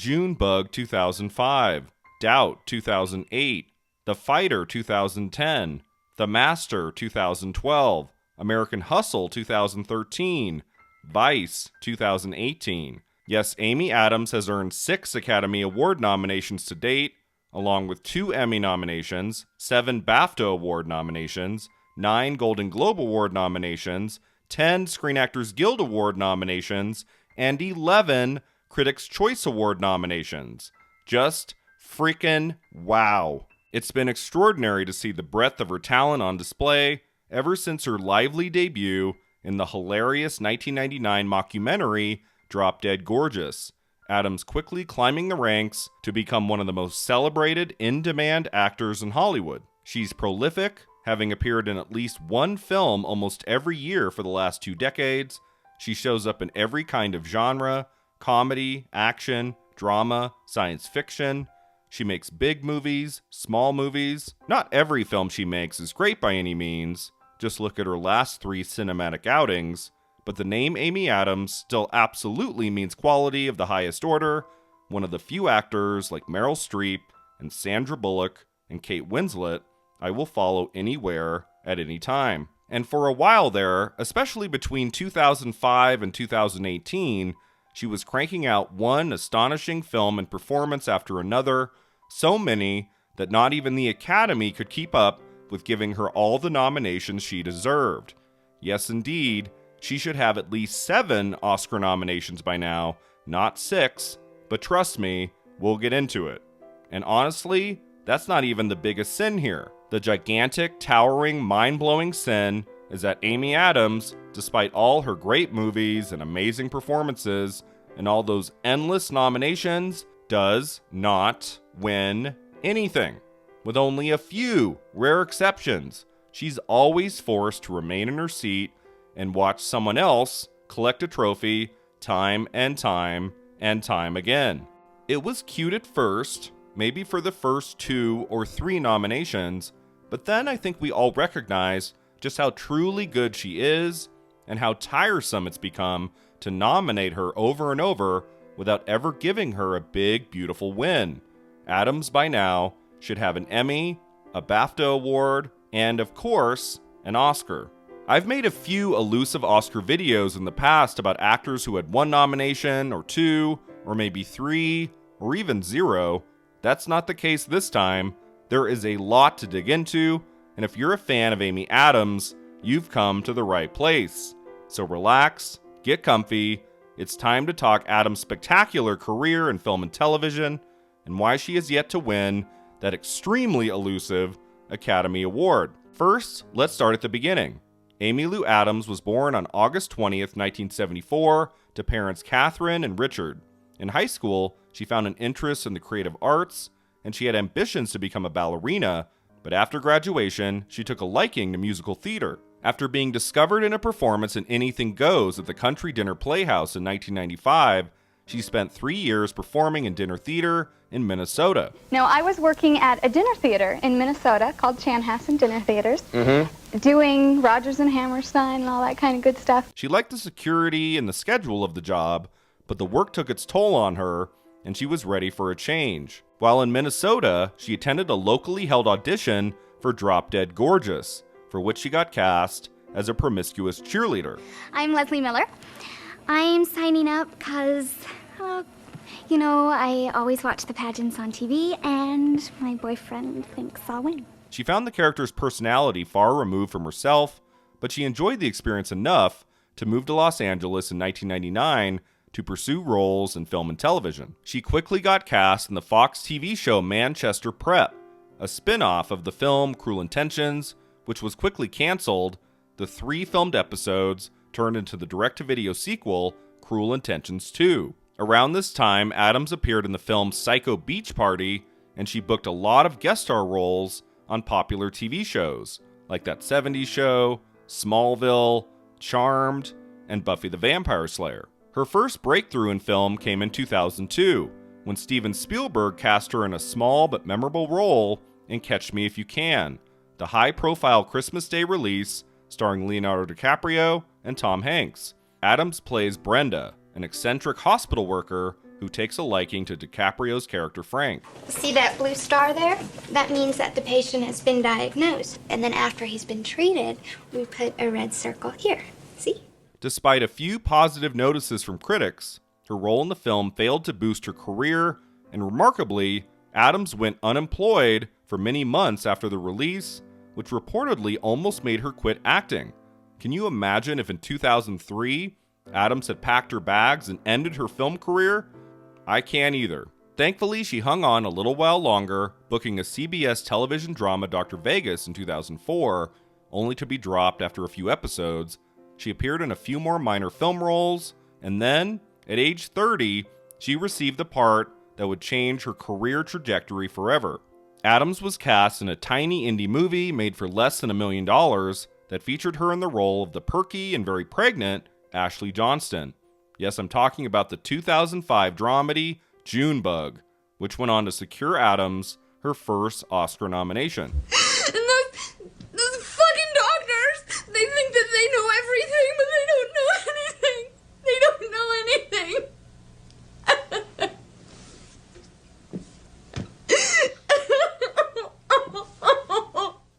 Junebug 2005, Doubt 2008, The Fighter 2010, The Master 2012, American Hustle 2013, Vice 2018. Yes, Amy Adams has earned 6 Academy Award nominations to date, along with 2 Emmy nominations, 7 BAFTA Award nominations, 9 Golden Globe Award nominations, 10 Screen Actors Guild Award nominations, and 11 Critics' Choice Award nominations. Just freaking wow. It's been extraordinary to see the breadth of her talent on display ever since her lively debut in the hilarious 1999 mockumentary Drop Dead Gorgeous. Adams quickly climbing the ranks to become one of the most celebrated, in-demand actors in Hollywood. She's prolific, having appeared in at least one film almost every year for the last 2 decades. She shows up in every kind of genre: comedy, action, drama, science fiction. She makes big movies, small movies. Not every film she makes is great by any means. Just look at her last 3 cinematic outings. But the name Amy Adams still absolutely means quality of the highest order. One of the few actors like Meryl Streep and Sandra Bullock and Kate Winslet I will follow anywhere at any time. And for a while there, especially between 2005 and 2018, she was cranking out one astonishing film and performance after another, so many that not even the Academy could keep up with giving her all the nominations she deserved. Yes, indeed, she should have at least 7 Oscar nominations by now, not 6, but trust me, we'll get into it. And honestly, that's not even the biggest sin here. The gigantic, towering, mind-blowing sin is that Amy Adams, despite all her great movies and amazing performances and all those endless nominations, does not win anything. With only a few rare exceptions, she's always forced to remain in her seat and watch someone else collect a trophy time and time and time again. It was cute at first, maybe for the first 2 or 3 nominations, but then I think we all recognize just how truly good she is and how tiresome it's become to nominate her over and over without ever giving her a big, beautiful win. Adams by now should have an Emmy, a BAFTA award, and of course, an Oscar. I've made a few elusive Oscar videos in the past about actors who had 1 nomination, or 2, or maybe 3, or even 0. That's not the case this time. There is a lot to dig into, and if you're a fan of Amy Adams, you've come to the right place. So relax, get comfy, it's time to talk Adams' spectacular career in film and television, and why she has yet to win that extremely elusive Academy Award. First, let's start at the beginning. Amy Lou Adams was born on August 20th, 1974, to parents Catherine and Richard. In high school, she found an interest in the creative arts, and she had ambitions to become a ballerina, but after graduation, she took a liking to musical theater. After being discovered in a performance in Anything Goes at the Country Dinner Playhouse in 1995, she spent 3 years performing in dinner theater in Minnesota. Now, I was working at a dinner theater in Minnesota called Chanhassen Dinner Theaters, doing Rodgers and Hammerstein and all that kind of good stuff. She liked the security and the schedule of the job, but the work took its toll on her, and she was ready for a change. While in Minnesota, she attended a locally held audition for Drop Dead Gorgeous, for which she got cast as a promiscuous cheerleader. I'm Leslie Miller. I'm signing up because, I always watch the pageants on TV, and my boyfriend thinks I'll win. She found the character's personality far removed from herself, but she enjoyed the experience enough to move to Los Angeles in 1999 to pursue roles in film and television. She quickly got cast in the Fox TV show Manchester Prep, a spin-off of the film Cruel Intentions, which was quickly canceled. The 3 filmed episodes turned into the direct-to-video sequel, Cruel Intentions 2. Around this time, Adams appeared in the film Psycho Beach Party, and she booked a lot of guest star roles on popular TV shows, like That 70s Show, Smallville, Charmed, and Buffy the Vampire Slayer. Her first breakthrough in film came in 2002, when Steven Spielberg cast her in a small but memorable role in Catch Me If You Can, the high-profile Christmas Day release starring Leonardo DiCaprio and Tom Hanks. Adams plays Brenda, an eccentric hospital worker who takes a liking to DiCaprio's character Frank. See that blue star there? That means that the patient has been diagnosed. And then after he's been treated, we put a red circle here. See? Despite a few positive notices from critics, her role in the film failed to boost her career, and remarkably, Addams went unemployed for many months after the release, which reportedly almost made her quit acting. Can you imagine if in 2003, Addams had packed her bags and ended her film career? I can't either. Thankfully, she hung on a little while longer, booking a CBS television drama Dr. Vegas in 2004, only to be dropped after a few episodes. She appeared in a few more minor film roles, and then, at age 30, she received the part that would change her career trajectory forever. Addams was cast in a tiny indie movie made for less than $1 million that featured her in the role of the perky and very pregnant Ashley Johnston. Yes, I'm talking about the 2005 dramedy Junebug, which went on to secure Addams her first Oscar nomination. And those fucking doctors, they think that they know everything, but they don't know anything. They don't know anything.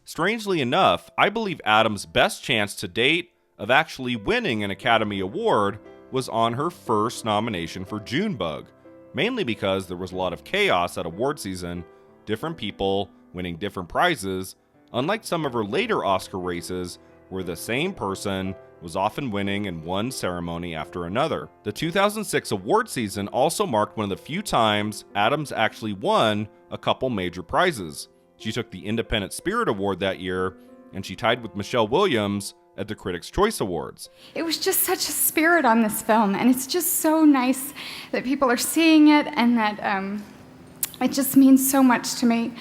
Strangely enough, I believe Addams' best chance to date of actually winning an Academy Award was on her first nomination for Junebug, mainly because there was a lot of chaos at award season, different people winning different prizes, unlike some of her later Oscar races where the same person was often winning in one ceremony after another. The 2006 award season also marked one of the few times Addams actually won a couple major prizes. She took the Independent Spirit Award that year, and she tied with Michelle Williams at the Critics' Choice Awards. It was just such a spirit on this film, and it's just so nice that people are seeing it, and that it just means so much to me.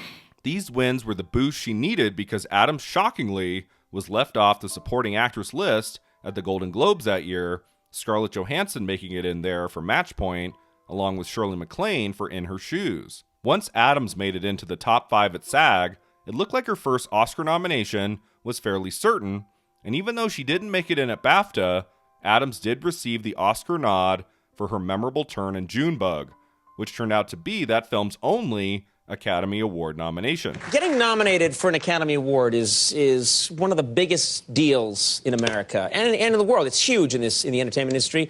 These wins were the boost she needed because Addams, shockingly, was left off the supporting actress list at the Golden Globes that year, Scarlett Johansson making it in there for Match Point, along with Shirley MacLaine for In Her Shoes. Once Addams made it into the top 5 at SAG, it looked like her first Oscar nomination was fairly certain, and even though she didn't make it in at BAFTA, Addams did receive the Oscar nod for her memorable turn in Junebug, which turned out to be that film's only Academy Award nomination. Getting nominated for an Academy Award is one of the biggest deals in America and in the world. It's huge in the entertainment industry.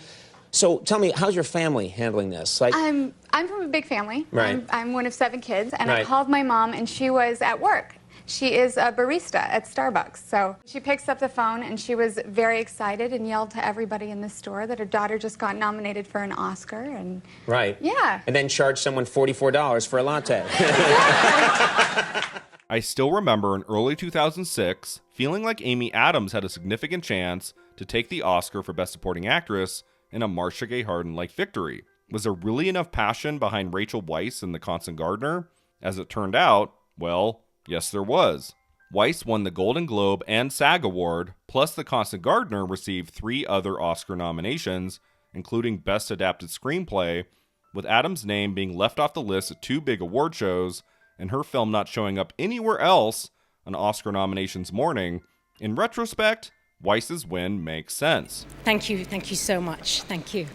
So tell me, how's your family handling this? I'm from a big family. Right. I'm one of 7 kids, and Right. I called my mom, and she was at work. She is a barista at Starbucks. So she picks up the phone, and she was very excited and yelled to everybody in the store that her daughter just got nominated for an Oscar. And Right. Yeah. And then charge someone $44 for a latte. I still remember in early 2006 feeling like Amy Addams had a significant chance to take the Oscar for Best Supporting Actress in a Marcia Gay Harden-like victory. Was there really enough passion behind Rachel Weisz and The Constant Gardener? As it turned out, well, yes there was. Weisz won the Golden Globe and SAG Award, plus The Constant Gardener received 3 other Oscar nominations, including Best Adapted Screenplay, with Addams' name being left off the list at 2 big award shows, and her film not showing up anywhere else on Oscar nominations morning. In retrospect, Weisz's win makes sense. Thank you so much. Thank you.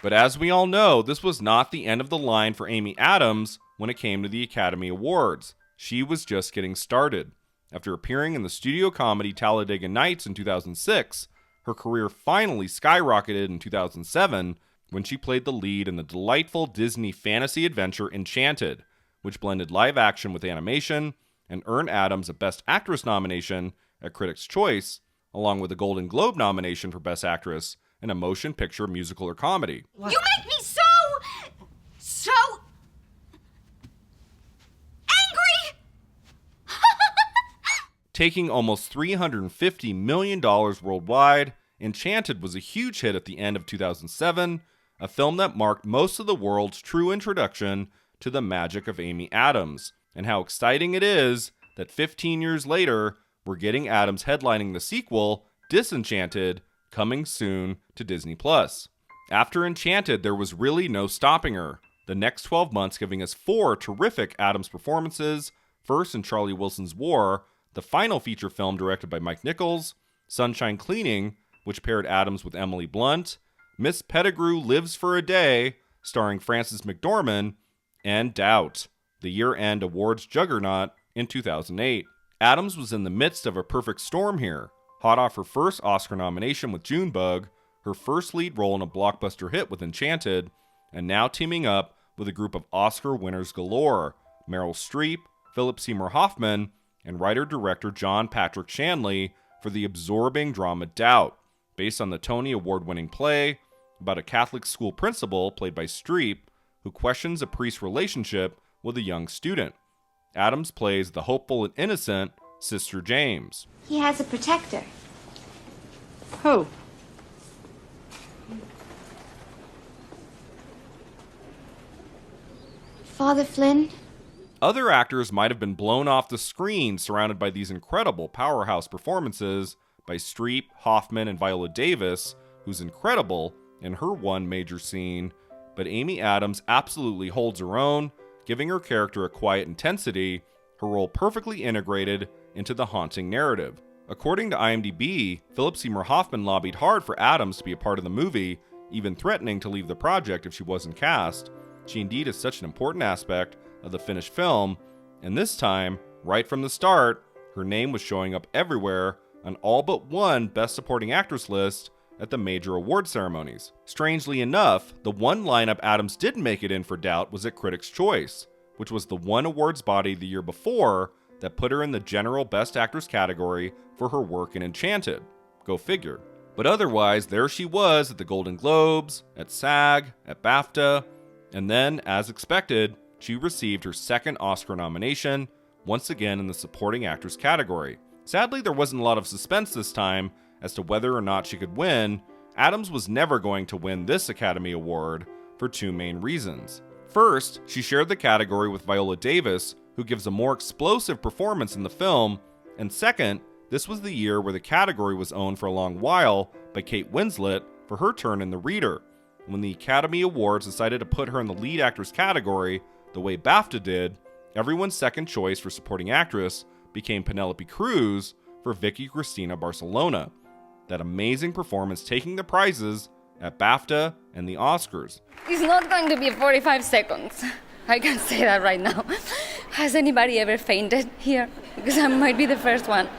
But as we all know, this was not the end of the line for Amy Addams when it came to the Academy Awards. She was just getting started. After appearing in the studio comedy Talladega Nights in 2006, her career finally skyrocketed in 2007 when she played the lead in the delightful Disney fantasy adventure Enchanted, which blended live action with animation and earned Addams a Best Actress nomination at Critics' Choice, along with a Golden Globe nomination for Best Actress in a motion picture, musical, or comedy. You make me so angry! Taking almost $350 million worldwide, Enchanted was a huge hit at the end of 2007, a film that marked most of the world's true introduction to the magic of Amy Addams, and how exciting it is that 15 years later, we're getting Addams headlining the sequel, Disenchanted, coming soon to Disney+. After Enchanted, there was really no stopping her, the next 12 months giving us 4 terrific Addams performances, first in Charlie Wilson's War, the final feature film directed by Mike Nichols, Sunshine Cleaning, which paired Addams with Emily Blunt, Miss Pettigrew Lives for a Day, starring Frances McDormand, and Doubt, the year-end awards juggernaut, in 2008. Addams was in the midst of a perfect storm here, hot off her first Oscar nomination with Junebug, her first lead role in a blockbuster hit with Enchanted, and now teaming up with a group of Oscar winners galore, Meryl Streep, Philip Seymour Hoffman, and writer-director John Patrick Shanley for the absorbing drama Doubt, based on the Tony Award-winning play about a Catholic school principal, played by Streep, who questions a priest's relationship with a young student. Addams plays the hopeful and innocent Sister James. He has a protector. Who? Father Flynn. Other actors might have been blown off the screen surrounded by these incredible powerhouse performances by Streep, Hoffman, and Viola Davis, who's incredible in her one major scene, but Amy Addams absolutely holds her own, giving her character a quiet intensity, her role perfectly integrated into the haunting narrative. According to IMDb, Philip Seymour Hoffman lobbied hard for Addams to be a part of the movie, even threatening to leave the project if she wasn't cast. She indeed is such an important aspect of the finished film, and this time, right from the start, her name was showing up everywhere on all but one Best Supporting Actress list at the major award ceremonies. Strangely enough, the one lineup Addams didn't make it in for Doubt was at Critics' Choice, which was the one awards body the year before that put her in the general Best Actress category for her work in Enchanted. Go figure. But otherwise, there she was at the Golden Globes, at SAG, at BAFTA, and then, as expected, she received her second Oscar nomination, once again in the Supporting Actress category. Sadly, there wasn't a lot of suspense this time as to whether or not she could win. Addams was never going to win this Academy Award for two main reasons. First, she shared the category with Viola Davis, who gives a more explosive performance in the film, and second, this was the year where the category was owned for a long while by Kate Winslet for her turn in The Reader. When the Academy Awards decided to put her in the lead actress category, the way BAFTA did, everyone's second choice for supporting actress became Penelope Cruz for Vicky Cristina Barcelona. That amazing performance taking the prizes at BAFTA and the Oscars. It's not going to be 45 seconds. I can say that right now. Has anybody ever fainted here? Because I might be the first one.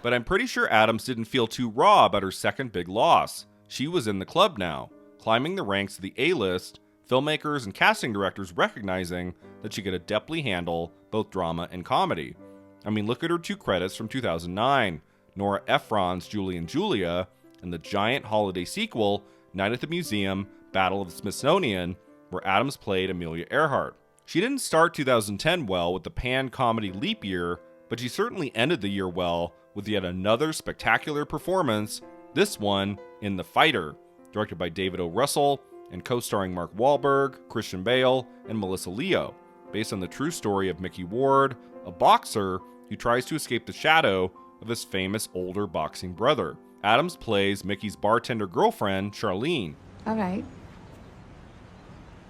But I'm pretty sure Addams didn't feel too raw about her second big loss. She was in the club now, climbing the ranks of the A-list, filmmakers and casting directors recognizing that she could adeptly handle both drama and comedy. I mean, look at her two credits from 2009, Nora Ephron's Julie and Julia, and the giant holiday sequel, Night at the Museum, Battle of the Smithsonian, where Addams played Amelia Earhart. She didn't start 2010 well with the pan-comedy leap year, but she certainly ended the year well with yet another spectacular performance, this one in The Fighter, directed by David O. Russell and co-starring Mark Wahlberg, Christian Bale, and Melissa Leo, based on the true story of Mickey Ward, a boxer who tries to escape the shadow of his famous older boxing brother. Addams plays Mickey's bartender girlfriend, Charlene. All right.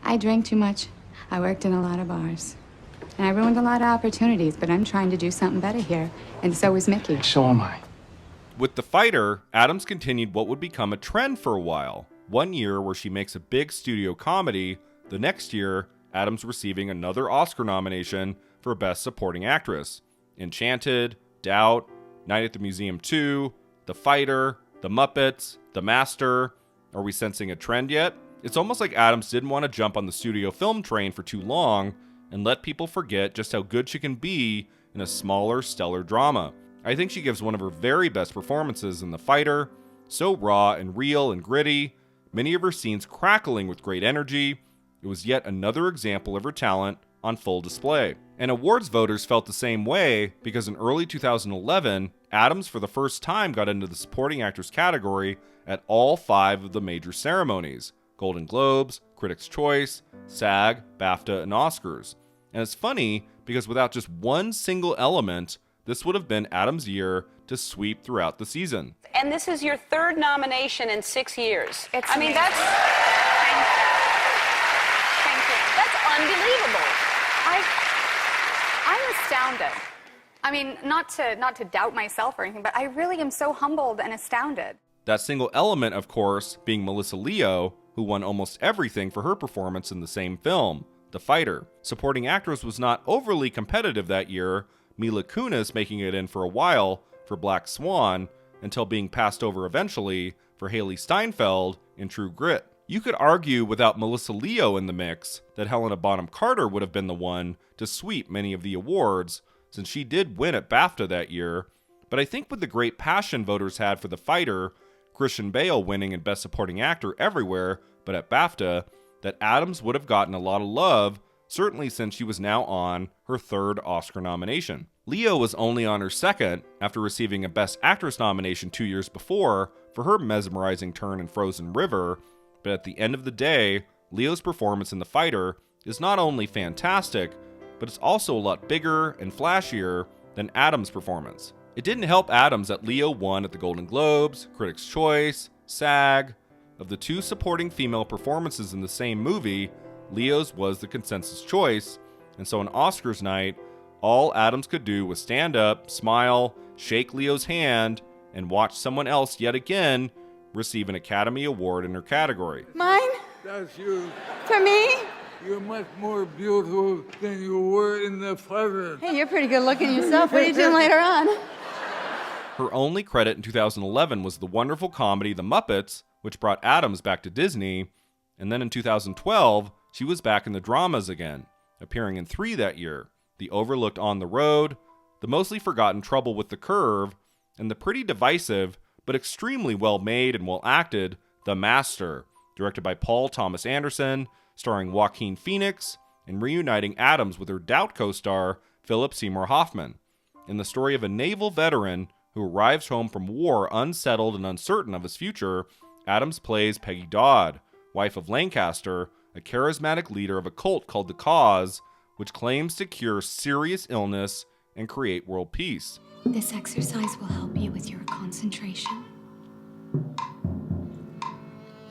I drank too much. I worked in a lot of bars. And I ruined a lot of opportunities, but I'm trying to do something better here. And so is Mickey. So am I. With The Fighter, Addams continued what would become a trend for a while. One year where she makes a big studio comedy, the next year, Addams receiving another Oscar nomination for Best Supporting Actress. Enchanted, Doubt, Night at the Museum 2, The Fighter, The Muppets, The Master. Are we sensing a trend yet? It's almost like Addams didn't want to jump on the studio film train for too long and let people forget just how good she can be in a smaller, stellar drama. I think she gives one of her very best performances in The Fighter, so raw and real and gritty, many of her scenes crackling with great energy. It was yet another example of her talent on full display. And awards voters felt the same way because in early 2011, Addams for the first time got into the supporting actress category at all 5 of the major ceremonies: Golden Globes, Critics' Choice, SAG, BAFTA, and Oscars. And it's funny because without just one single element, this would have been Addams' year to sweep throughout the season. And this is your third nomination in 6 years. I mean, that's... Thank you. That's unbelievable. I'm astounded. I mean, not to doubt myself or anything, but I really am so humbled and astounded. That single element, of course, being Melissa Leo, who won almost everything for her performance in the same film, The Fighter. Supporting actress was not overly competitive that year, Mila Kunis making it in for a while for Black Swan, until being passed over eventually for Haley Steinfeld in True Grit. You could argue without Melissa Leo in the mix that Helena Bonham Carter would have been the one to sweep many of the awards, since she did win at BAFTA that year, but I think with the great passion voters had for The Fighter, Christian Bale winning in Best Supporting Actor everywhere but at BAFTA, that Addams would have gotten a lot of love, certainly since she was now on her third Oscar nomination. Leo was only on her second after receiving a Best Actress nomination 2 years before for her mesmerizing turn in Frozen River, but at the end of the day, Leo's performance in The Fighter is not only fantastic, but it's also a lot bigger and flashier than Addams' performance. It didn't help Addams that Leo won at the Golden Globes, Critics' Choice, SAG. Of the two supporting female performances in the same movie, Leo's was the consensus choice, and so on Oscars night, all Addams could do was stand up, smile, shake Leo's hand, and watch someone else yet again receive an Academy Award in her category. Mine? That's you. For me? You're much more beautiful than you were in The Fighter. Hey, you're pretty good looking yourself. What are you doing later on? Her only credit in 2011 was the wonderful comedy The Muppets, which brought Addams back to Disney, and then in 2012, she was back in the dramas again, appearing in 3 that year: The Overlooked On the Road, the mostly forgotten Trouble with the Curve, and the pretty divisive but extremely well-made and well-acted The Master, directed by Paul Thomas Anderson, starring Joaquin Phoenix, and reuniting Addams with her Doubt co-star Philip Seymour Hoffman, in the story of a naval veteran who arrives home from war unsettled and uncertain of his future. Addams plays Peggy Dodd, wife of Lancaster, a charismatic leader of a cult called The Cause, which claims to cure serious illness and create world peace. This exercise will help you with your concentration.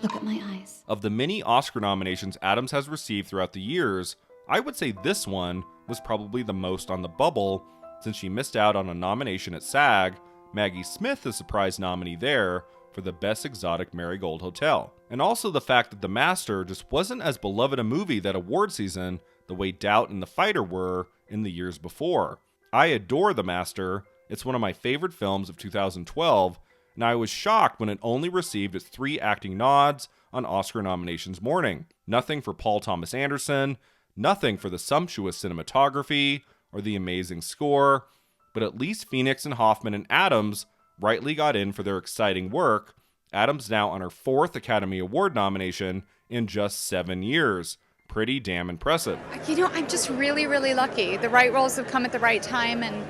Look at my eyes. Of the many Oscar nominations Addams has received throughout the years, I would say this one was probably the most on the bubble, since she missed out on a nomination at SAG, Maggie Smith, the surprise nominee there, for the Best Exotic Marigold Hotel. And also the fact that The Master just wasn't as beloved a movie that award season the way Doubt and The Fighter were in the years before. I adore The Master. It's one of my favorite films of 2012, and I was shocked when it only received its 3 acting nods on Oscar nominations morning. Nothing for Paul Thomas Anderson, nothing for the sumptuous cinematography or the amazing score, but at least Phoenix and Hoffman and Addams rightly got in for their exciting work. Addams now on her 4th Academy Award nomination in just 7 years. Pretty damn impressive. You know, I'm just really, really lucky. The right roles have come at the right time, and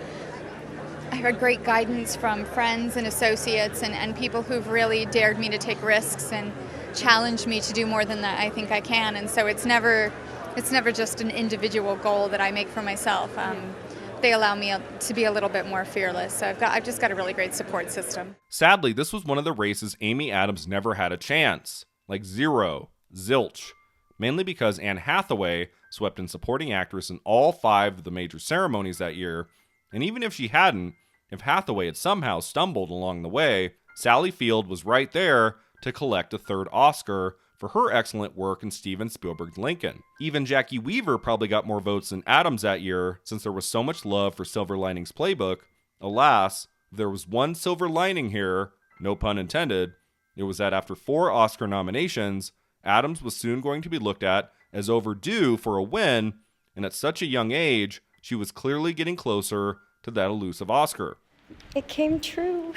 I had great guidance from friends and associates and people who've really dared me to take risks and challenged me to do more than that I think I can. And so it's never just an individual goal that I make for myself. They allow me to be a little bit more fearless. So I've just got a really great support system. Sadly, this was one of the races Amy Addams never had a chance. Like zero. Zilch. Mainly because Anne Hathaway swept in supporting actress in all 5 of the major ceremonies that year, and even if she hadn't, if Hathaway had somehow stumbled along the way, Sally Field was right there to collect a 3rd Oscar for her excellent work in Steven Spielberg's Lincoln. Even Jackie Weaver probably got more votes than Addams that year, since there was so much love for Silver Linings Playbook. Alas, if there was one silver lining here, no pun intended, it was that after 4 Oscar nominations, Addams was soon going to be looked at as overdue for a win, and at such a young age, she was clearly getting closer to that elusive Oscar. It came true.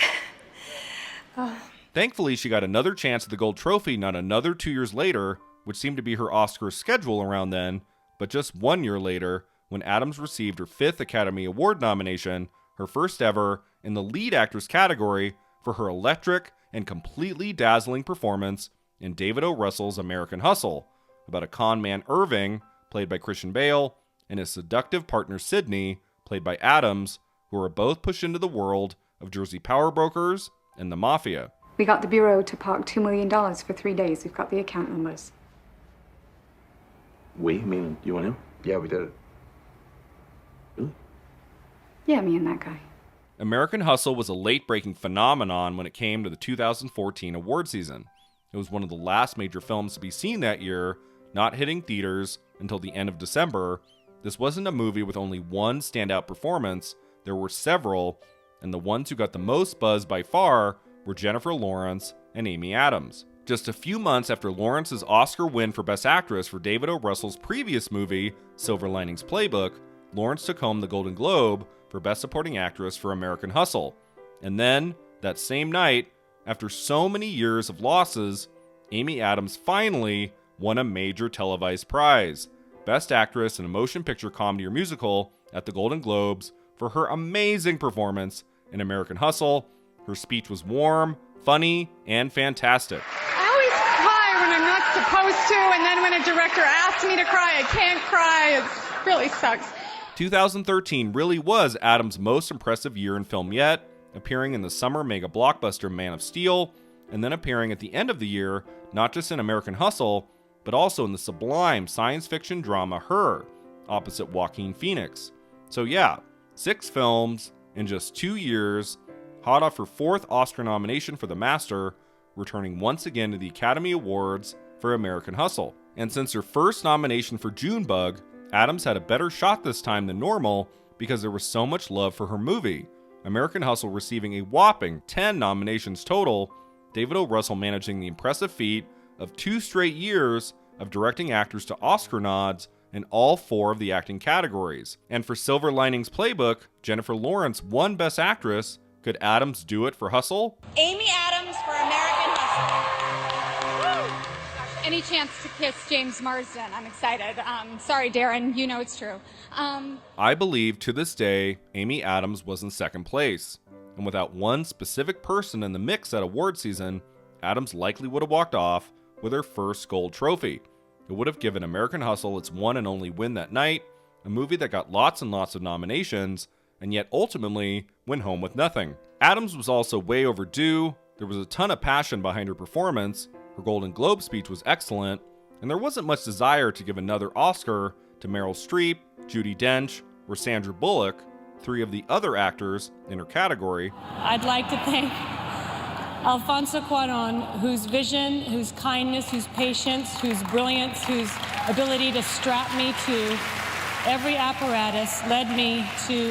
Thankfully, she got another chance at the Gold Trophy not another 2 years later, which seemed to be her Oscar schedule around then, but just 1 year later, when Addams received her 5th Academy Award nomination, her first ever, in the lead actress category for her electric and completely dazzling performance in David O. Russell's American Hustle, about a con man Irving, played by Christian Bale, and his seductive partner Sydney, played by Addams, who are both pushed into the world of Jersey power brokers and the mafia. We got the Bureau to park $2 million for 3 days. We've got the account numbers. We? Mean you and him? Yeah, we did it. Really? Yeah, me and that guy. American Hustle was a late-breaking phenomenon when it came to the 2014 award season. It was one of the last major films to be seen that year, not hitting theaters until the end of December. This wasn't a movie with only one standout performance. There were several, and the ones who got the most buzz by far were Jennifer Lawrence and Amy Adams. Just a few months after Lawrence's Oscar win for Best Actress for David O. Russell's previous movie, Silver Linings Playbook, Lawrence took home the Golden Globe for Best Supporting Actress for American Hustle. And then, that same night, after so many years of losses, Amy Adams finally won a major televised prize, Best Actress in a Motion Picture Comedy or Musical at the Golden Globes for her amazing performance in American Hustle. Her speech was warm, funny, and fantastic. I always cry when I'm not supposed to, and then when a director asks me to cry, I can't cry. It really sucks. 2013 really was Adams' most impressive year in film yet, appearing in the summer mega blockbuster Man of Steel, and then appearing at the end of the year not just in American Hustle, but also in the sublime science fiction drama Her, opposite Joaquin Phoenix. So yeah, 6 films in just 2 years, hot off her 4th Oscar nomination for The Master, returning once again to the Academy Awards for American Hustle. And since her first nomination for Junebug, Adams had a better shot this time than normal because there was so much love for her movie. American Hustle receiving a whopping 10 nominations total, David O. Russell managing the impressive feat of 2 straight years of directing actors to Oscar nods in all 4 of the acting categories. And for Silver Linings Playbook, Jennifer Lawrence won Best Actress. Could Adams do it for Hustle? Amy Adams for American Hustle. Any chance to kiss James Marsden? I'm excited. Sorry, Darren, you know it's true. I believe to this day, Amy Adams was in second place. And without one specific person in the mix at award season, Adams likely would have walked off with her first gold trophy. It would have given American Hustle its one and only win that night, a movie that got lots and lots of nominations, and yet ultimately went home with nothing. Adams was also way overdue. There was a ton of passion behind her performance. Her Golden Globe speech was excellent, and there wasn't much desire to give another Oscar to Meryl Streep, Judi Dench, or Sandra Bullock, 3 of the other actors in her category. I'd like to thank Alfonso Cuarón, whose vision, whose kindness, whose patience, whose brilliance, whose ability to strap me to every apparatus led me to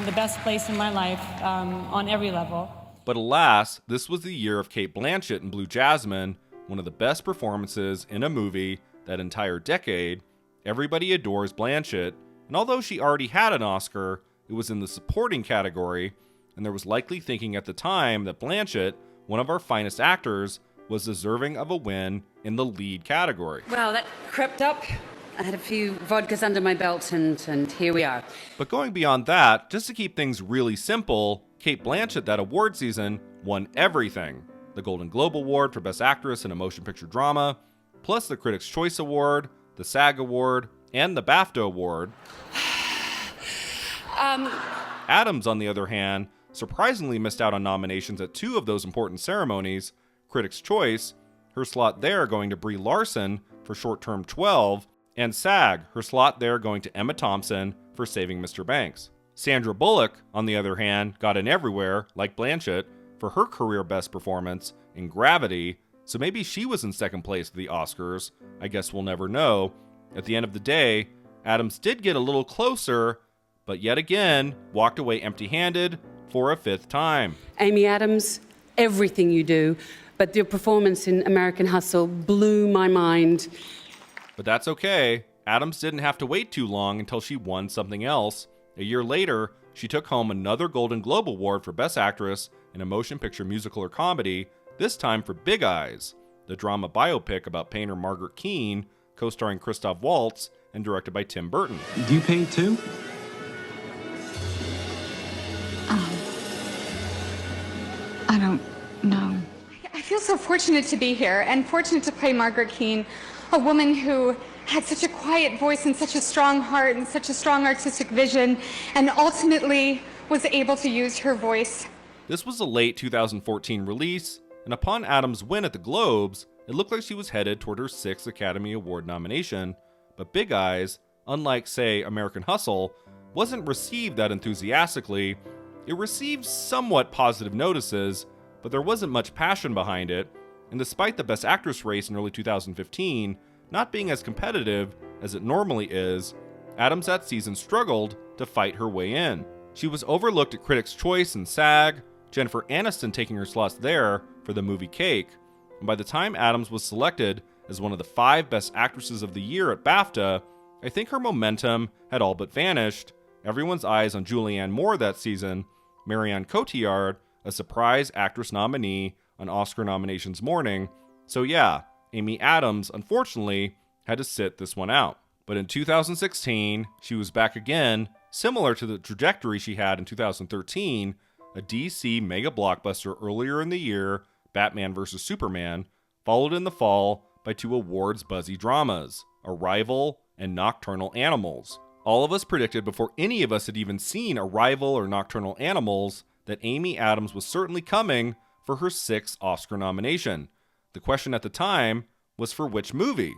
the best place in my life on every level. But alas, this was the year of Cate Blanchett in Blue Jasmine, one of the best performances in a movie that entire decade. Everybody adores Blanchett, and although she already had an Oscar, it was in the supporting category, and there was likely thinking at the time that Blanchett, one of our finest actors, was deserving of a win in the lead category. Well, that crept up. I had a few vodkas under my belt, and here we are. But going beyond that, just to keep things really simple, Cate Blanchett that award season won everything. The Golden Globe Award for Best Actress in a Motion Picture Drama, plus the Critics' Choice Award, the SAG Award, and the BAFTA Award. Adams, on the other hand, surprisingly missed out on nominations at 2 of those important ceremonies. Critics' Choice, her slot there going to Brie Larson for Short Term 12, and SAG, her slot there going to Emma Thompson for Saving Mr. Banks. Sandra Bullock, on the other hand, got in everywhere, like Blanchett, for her career best performance in Gravity, so maybe she was in second place at the Oscars. I guess we'll never know. At the end of the day, Adams did get a little closer, but yet again walked away empty-handed for a 5th time. Amy Adams, everything you do, but your performance in American Hustle blew my mind. But that's okay. Adams didn't have to wait too long until she won something else. A year later, she took home another Golden Globe Award for Best Actress in a Motion Picture Musical or Comedy, this time for Big Eyes, the drama biopic about painter Margaret Keane, co-starring Christoph Waltz and directed by Tim Burton. Do you paint too? I don't know. I feel so fortunate to be here and fortunate to play Margaret Keane, a woman who had such a quiet voice and such a strong heart and such a strong artistic vision, and ultimately was able to use her voice. This was a late 2014 release, and upon Adams' win at the Globes, it looked like she was headed toward her 6th Academy Award nomination, but Big Eyes, unlike, say, American Hustle, wasn't received that enthusiastically, It received somewhat positive notices, but there wasn't much passion behind it, and despite the Best Actress race in early 2015 not being as competitive as it normally is, Addams that season struggled to fight her way in. She was overlooked at Critics' Choice and SAG, Jennifer Aniston taking her slots there for the movie Cake, and by the time Addams was selected as one of the 5 Best Actresses of the Year at BAFTA, I think her momentum had all but vanished. Everyone's eyes on Julianne Moore that season, Marianne Cotillard, a surprise actress nominee on Oscar nominations morning. So yeah, Amy Addams, unfortunately, had to sit this one out. But in 2016, she was back again, similar to the trajectory she had in 2013, a DC mega blockbuster earlier in the year, Batman vs. Superman, followed in the fall by 2 awards-buzzy dramas, Arrival and Nocturnal Animals. All of us predicted before any of us had even seen Arrival or Nocturnal Animals that Amy Addams was certainly coming for her 6th Oscar nomination. The question at the time was for which movie?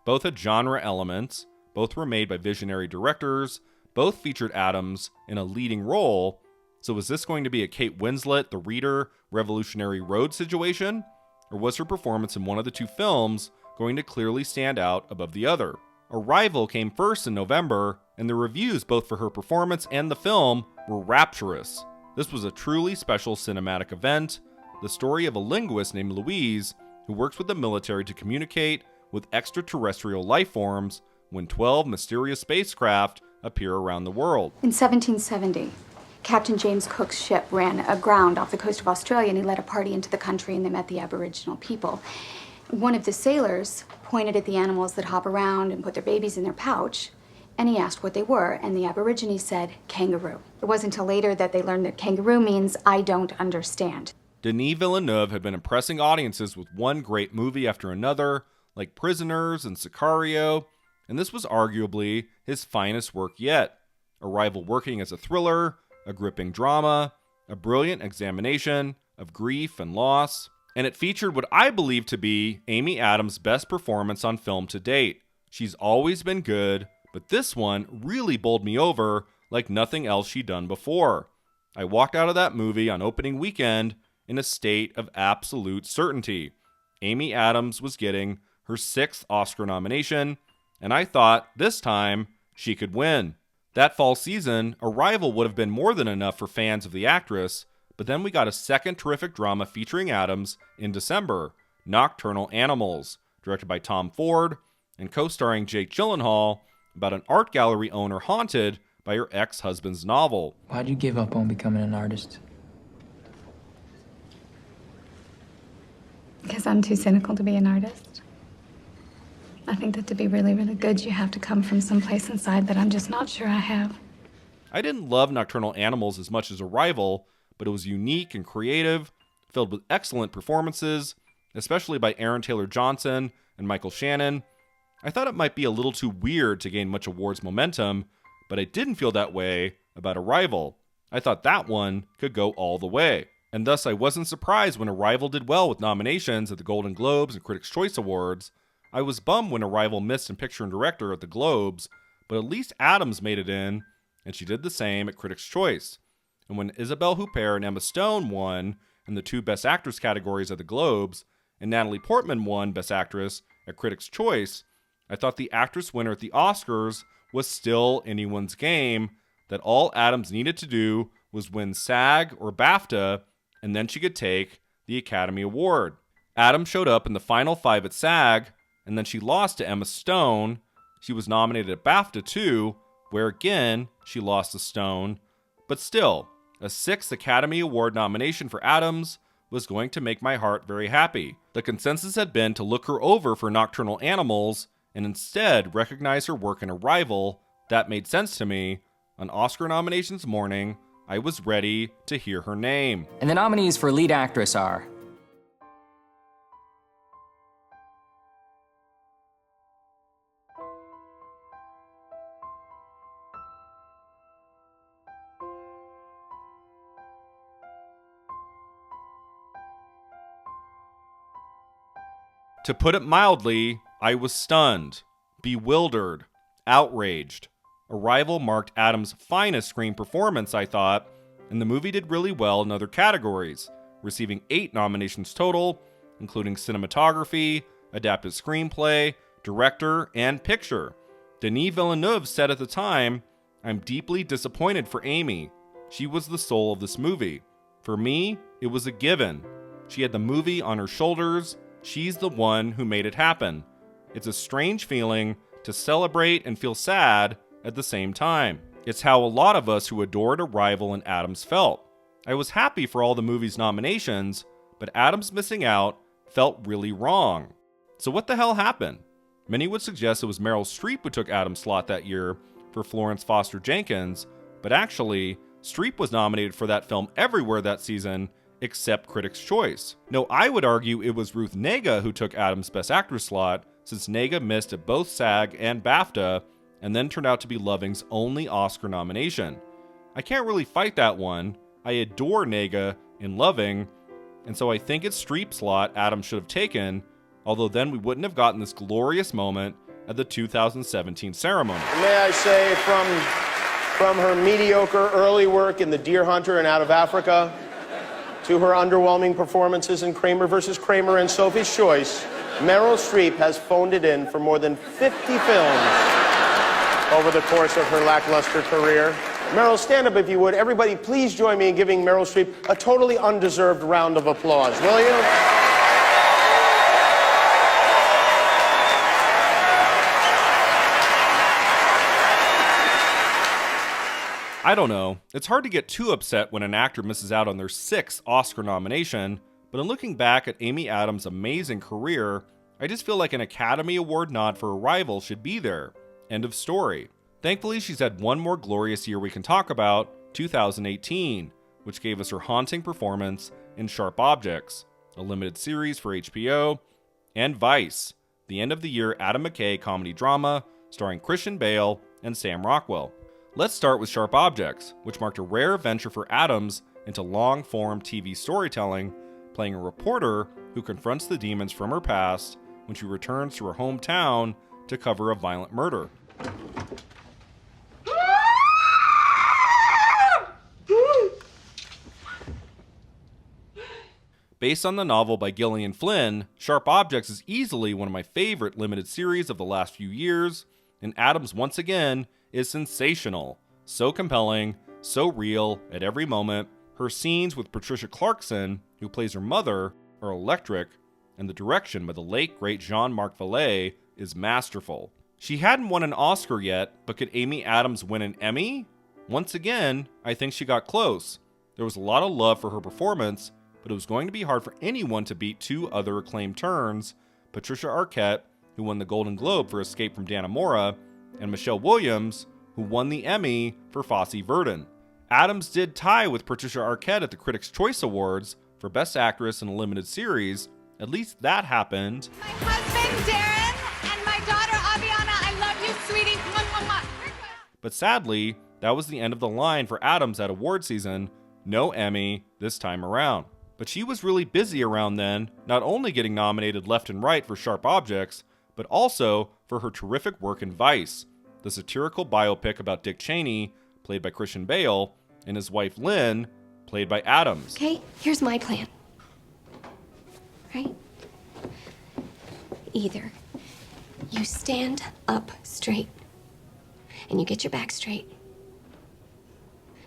Both had genre elements, both were made by visionary directors, both featured Addams in a leading role. So was this going to be a Kate Winslet, The Reader, Revolutionary Road situation? Or was her performance in one of the 2 films going to clearly stand out above the other? Arrival came first in November, and the reviews both for her performance and the film were rapturous. This was a truly special cinematic event, the story of a linguist named Louise who works with the military to communicate with extraterrestrial life forms when 12 mysterious spacecraft appear around the world. In 1770, Captain James Cook's ship ran aground off the coast of Australia, and he led a party into the country, and they met the Aboriginal people. One of the sailors pointed at the animals that hop around and put their babies in their pouch, and he asked what they were, and the Aborigines said, kangaroo. It wasn't until later that they learned that kangaroo means, I don't understand. Denis Villeneuve had been impressing audiences with one great movie after another, like Prisoners and Sicario, and this was arguably his finest work yet. Arrival working as a thriller, a gripping drama, a brilliant examination of grief and loss, and it featured what I believe to be Amy Addams' best performance on film to date. She's always been good, but this one really bowled me over like nothing else she'd done before. I walked out of that movie on opening weekend in a state of absolute certainty. Amy Addams was getting her 6th Oscar nomination, and I thought this time she could win. That fall season, Arrival would have been more than enough for fans of the actress, but then we got a second terrific drama featuring Addams in December, Nocturnal Animals, directed by Tom Ford and co-starring Jake Gyllenhaal, about an art gallery owner haunted by her ex-husband's novel. Why'd you give up on becoming an artist? Because I'm too cynical to be an artist. I think that to be really, really good, you have to come from someplace inside that I'm just not sure I have. I didn't love Nocturnal Animals as much as Arrival, but it was unique and creative, filled with excellent performances, especially by Aaron Taylor Johnson and Michael Shannon. I thought it might be a little too weird to gain much awards momentum, but I didn't feel that way about Arrival. I thought that one could go all the way. And thus I wasn't surprised when Arrival did well with nominations at the Golden Globes and Critics' Choice Awards. I was bummed when Arrival missed in Picture and Director at the Globes, but at least Addams made it in, and she did the same at Critics' Choice. And when Isabelle Huppert and Emma Stone won in the 2 Best Actress categories at the Globes, and Natalie Portman won Best Actress at Critics' Choice, I thought the actress winner at the Oscars was still anyone's game, that all Addams needed to do was win SAG or BAFTA, and then she could take the Academy Award. Addams showed up in the final 5 at SAG, and then she lost to Emma Stone. She was nominated at BAFTA too, where again, she lost to Stone. But still, a 6th Academy Award nomination for Addams was going to make my heart very happy. The consensus had been to look her over for Nocturnal Animals, and instead recognize her work in Arrival. That made sense to me. On Oscar nominations morning, I was ready to hear her name. And the nominees for lead actress are To put it mildly, I was stunned, bewildered, outraged. Arrival marked Addams' finest screen performance, I thought, and the movie did really well in other categories, receiving 8 nominations total, including cinematography, adapted screenplay, director, and picture. Denis Villeneuve said at the time, "I'm deeply disappointed for Amy. She was the soul of this movie. For me, it was a given. She had the movie on her shoulders. She's the one who made it happen. It's a strange feeling to celebrate and feel sad at the same time. It's how a lot of us who adored Arrival and Adams felt. I was happy for all the movie's nominations, but Adams missing out felt really wrong." So what the hell happened? Many would suggest it was Meryl Streep who took Adams' slot that year for Florence Foster Jenkins, but actually, Streep was nominated for that film everywhere that season, except Critics' Choice. No, I would argue it was Ruth Negga who took Adams' Best Actress slot, since Negga missed at both SAG and BAFTA, and then turned out to be Loving's only Oscar nomination. I can't really fight that one. I adore Negga in Loving, and so I think it's Streep's slot Adams should have taken, although then we wouldn't have gotten this glorious moment at the 2017 ceremony. May I say, from her mediocre early work in The Deer Hunter and Out of Africa, to her underwhelming performances in Kramer vs. Kramer and Sophie's Choice, Meryl Streep has phoned it in for more than 50 films over the course of her lackluster career. Meryl, stand up if you would. Everybody, please join me in giving Meryl Streep a totally undeserved round of applause, will you? I don't know. It's hard to get too upset when an actor misses out on their 6th Oscar nomination, but in looking back at Amy Adams' amazing career, I just feel like an Academy Award nod for Arrival should be there. End of story. Thankfully, she's had one more glorious year we can talk about, 2018, which gave us her haunting performance in Sharp Objects, a limited series for HBO, and Vice, the end-of-the-year Adam McKay comedy drama starring Christian Bale and Sam Rockwell. Let's start with Sharp Objects, which marked a rare venture for Adams into long-form TV storytelling, playing a reporter who confronts the demons from her past when she returns to her hometown to cover a violent murder. Based on the novel by Gillian Flynn, Sharp Objects is easily one of my favorite limited series of the last few years, and Adams once again is sensational. So compelling, so real at every moment. Her scenes with Patricia Clarkson, who plays her mother, are electric, and the direction by the late great Jean-Marc Vallée is masterful. She hadn't won an Oscar yet, but could Amy Adams win an Emmy? Once again, I think she got close. There was a lot of love for her performance, but it was going to be hard for anyone to beat 2 other acclaimed turns, Patricia Arquette, who won the Golden Globe for Escape from Dannemora, and Michelle Williams, who won the Emmy for Fosse Verdon. Adams did tie with Patricia Arquette at the Critics' Choice Awards for Best Actress in a Limited Series. At least that happened. My husband, Darren, and my daughter, Aviana, I love you, sweetie. Mwah, mwah, mwah. But sadly, that was the end of the line for Adams at award season. No Emmy this time around. But she was really busy around then, not only getting nominated left and right for Sharp Objects, but also for her terrific work in Vice, the satirical biopic about Dick Cheney, played by Christian Bale, and his wife Lynn, played by Adams. Okay, here's my plan. Right? Either you stand up straight, and you get your back straight,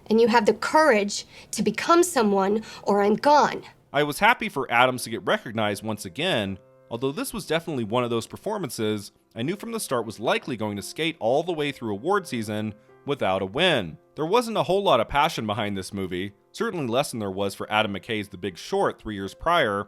and you have the courage to become someone, or I'm gone. I was happy for Adams to get recognized once again, although this was definitely one of those performances I knew from the start was likely going to skate all the way through award season without a win. There wasn't a whole lot of passion behind this movie, certainly less than there was for Adam McKay's The Big Short 3 years prior.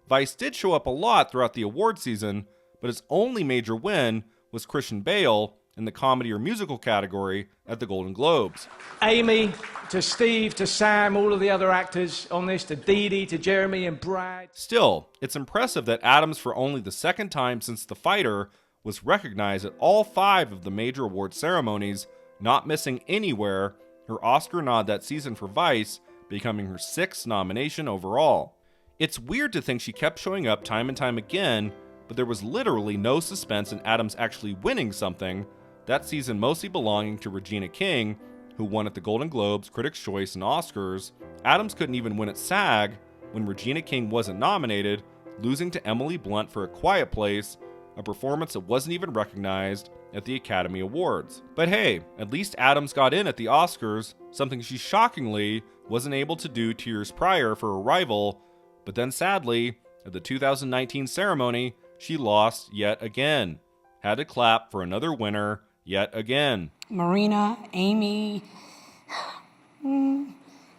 Vice did show up a lot throughout the award season, but its only major win was Christian Bale in the comedy or musical category at the Golden Globes. Amy, to Steve, to Sam, all of the other actors on this, to Dee Dee, to Jeremy and Brad. Still, it's impressive that Adams, for only the second time since The Fighter, was recognized at all 5 of the major award ceremonies, not missing anywhere, her Oscar nod that season for Vice becoming her 6th nomination overall. It's weird to think she kept showing up time and time again, but there was literally no suspense in Adams actually winning something, that season mostly belonging to Regina King, who won at the Golden Globes, Critics' Choice, and Oscars, Addams couldn't even win at SAG when Regina King wasn't nominated, losing to Emily Blunt for A Quiet Place, a performance that wasn't even recognized at the Academy Awards. But hey, at least Addams got in at the Oscars, something she shockingly wasn't able to do 2 years prior for Arrival, but then sadly, at the 2019 ceremony, she lost yet again. Had to clap for another winner yet again. Marina, Amy,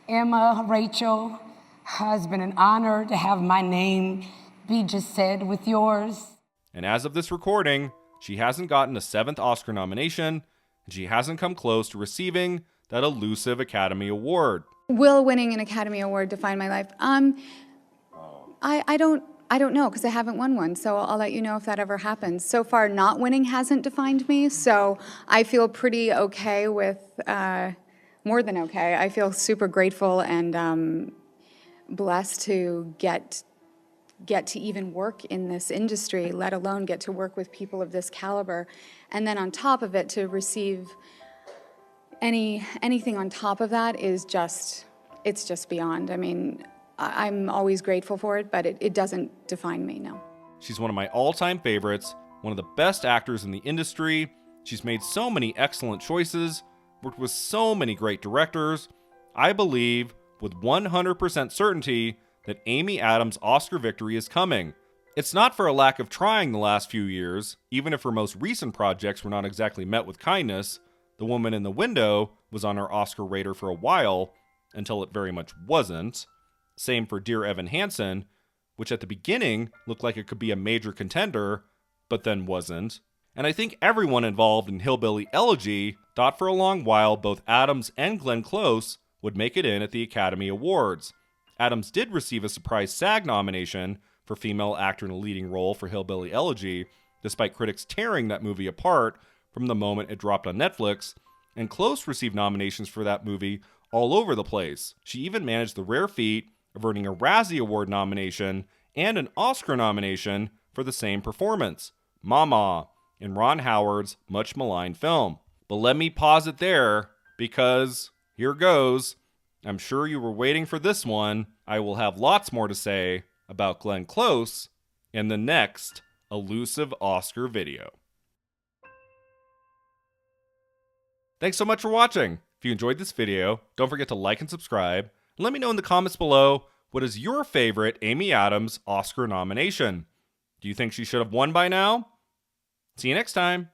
Emma, Rachel, has been an honor to have my name be just said with yours. And as of this recording, she hasn't gotten a 7th Oscar nomination, and she hasn't come close to receiving that elusive Academy Award. Will winning an Academy Award define my life? I don't know, because I haven't won one, so I'll let you know if that ever happens. So far, not winning hasn't defined me, so I feel pretty okay with, more than okay. I feel super grateful and blessed to get to even work in this industry, let alone get to work with people of this caliber. And then on top of it, to receive anything on top of that is it's just beyond. I mean, I'm always grateful for it, but it doesn't define me, no. She's one of my all-time favorites, one of the best actors in the industry. She's made so many excellent choices, worked with so many great directors. I believe with 100% certainty that Amy Adams' Oscar victory is coming. It's not for a lack of trying the last few years, even if her most recent projects were not exactly met with kindness. The Woman in the Window was on her Oscar radar for a while, until it very much wasn't. Same for Dear Evan Hansen, which at the beginning looked like it could be a major contender, but then wasn't. And I think everyone involved in Hillbilly Elegy thought for a long while both Adams and Glenn Close would make it in at the Academy Awards. Adams did receive a surprise SAG nomination for Female Actor in a Leading Role for Hillbilly Elegy, despite critics tearing that movie apart from the moment it dropped on Netflix, and Close received nominations for that movie all over the place. She even managed the rare feat of earning a Razzie Award nomination and an Oscar nomination for the same performance, Mama, in Ron Howard's much maligned film. But let me pause it there, because here goes. I'm sure you were waiting for this one. I will have lots more to say about Glenn Close in the next Elusive Oscar video. Thanks so much for watching. If you enjoyed this video, don't forget to like and subscribe, and let me know in the comments below, what is your favorite Amy Adams Oscar nomination? Do you think she should have won by now? See you next time.